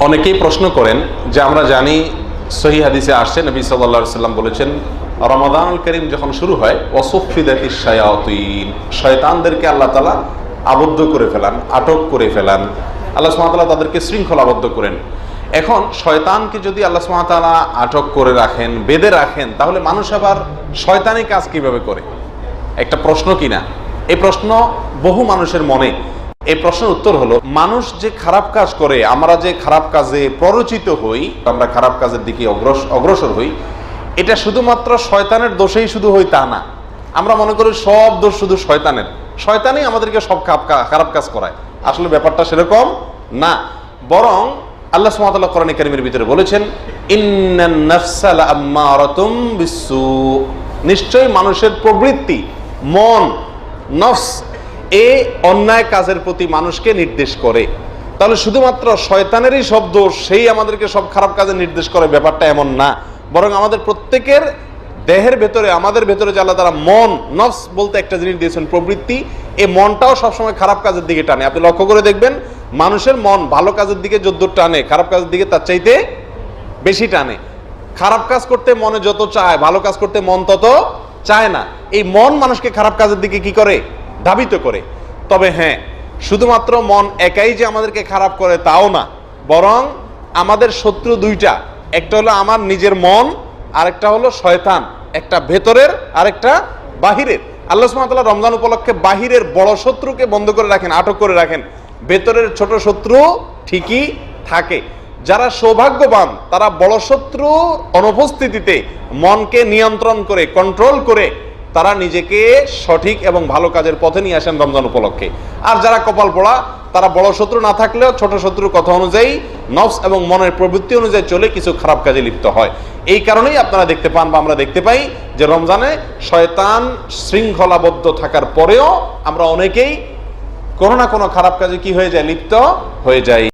অনেকেই প্রশ্ন করেন যে আমরা জানি সহিহ হাদিসে আসছে নবী সাল্লাল্লাহু আলাইহি সাল্লাম বলেছেন রমাদানুল কারীম যখন শুরু হয় ওয়াসুফিদাতিশ শায়াতিন, শয়তানদেরকে আল্লাহ তাআলা আবদ্ধ করে ফেলান, আটক করে ফেলান, আল্লাহ সুবহানাহু ওয়া তাআলা তাদেরকে শৃঙ্খলাবদ্ধ করেন। এখন শয়তানকে যদি আল্লাহ সুবহানাহু ওয়া তাআলা আটক করে রাখেন, বেঁধে রাখেন, তাহলে মানুষ আবার শয়তানি কাজ কিভাবে করে? একটা প্রশ্ন কিনা? এই প্রশ্ন বহু মানুষের মনে। এই প্রশ্নের উত্তর হলো, মানুষ যে খারাপ কাজ করে, আমরা যে খারাপ কাজে প্ররোচিত হই, আমরা খারাপ কাজের দিকে অগ্রসর হই, এটা শুধুমাত্র শয়তানের দোষেই শুধু হই তা না। আমরা মনে করি সব দোষ শুধু শয়তানের, শয়তানই আমাদেরকে সব খারাপ কাজ করায়। আসলে ব্যাপারটা সেরকম না, বরং আল্লাহ সুবহানাহু ওয়া তাআলা কোরআনে কারীমের ভিতরে বলেছেন ইন্নান নাফসা লাআম্মারাতুম বিসসু, নিশ্চয়ই মানুষের প্রবৃত্তি, মন, নফস, এই অন্যায় কাজের প্রতি মানুষকে নির্দেশ করে। তাহলে শুধুমাত্র শয়তানেরই সব দোষ, সেই আমাদেরকে সব খারাপ কাজে নির্দেশ করে, ব্যাপারটা এমন না। বরং আমাদের প্রত্যেকের দেহের ভেতরে, আমাদের ভেতরে যে আল্লাহ তাআলা মন, নফস বলতে একটা জিনিস দিয়েছেন, প্রবৃত্তি, এই মনটাও সবসময় খারাপ কাজের দিকে টানে। আপনি লক্ষ্য করে দেখবেন মানুষের মন ভালো কাজের দিকে যদ্দূর টানে, খারাপ কাজের দিকে তার চাইতে বেশি টানে। খারাপ কাজ করতে মনে যত চায়, ভালো কাজ করতে মন তত চায় না। এই মন মানুষকে খারাপ কাজের দিকে কি করে? ধাবিত করে। তবে হ্যাঁ, শুধুমাত্র মন একাই যে আমাদেরকে খারাপ করে তাও না, বরং আমাদের শত্রু দুইটা, একটা হলো আমার নিজের মন, আরেকটা হলো শয়তান, একটা ভেতরের আরেকটা বাহিরের। আল্লাহ সুবহানাহু ওয়া তাআলা রমজান উপলক্ষে বাহিরের বড় শত্রুকে বন্ধ করে রাখেন, আটক করে রাখেন, ভেতরের ছোট শত্রু ঠিকই থাকে। যারা সৌভাগ্যবান তারা বড় শত্রু অনুপস্থিতিতে মনকে নিয়ন্ত্রণ করে, কন্ট্রোল করে তারা নিজেকে সঠিক এবং ভালো কাজের পথে নিয়ে আসেন রমজান উপলক্ষে। আর যারা কপাল পোড়া, তারা বড় শত্রু না থাকলেও ছোট শত্রুর কথা অনুযায়ী, নফস এবং মনের প্রবৃত্তি অনুযায়ী চলে কিছু খারাপ কাজে লিপ্ত হয়। এই কারণেই আপনারা দেখতে পান বা আমরা দেখতে পাই যে রমজানে শয়তান শৃঙ্খলাবদ্ধ থাকার পরেও আমরা অনেকেই কোনো না কোনো খারাপ কাজে কি হয়ে যায়? লিপ্ত হয়ে যায়।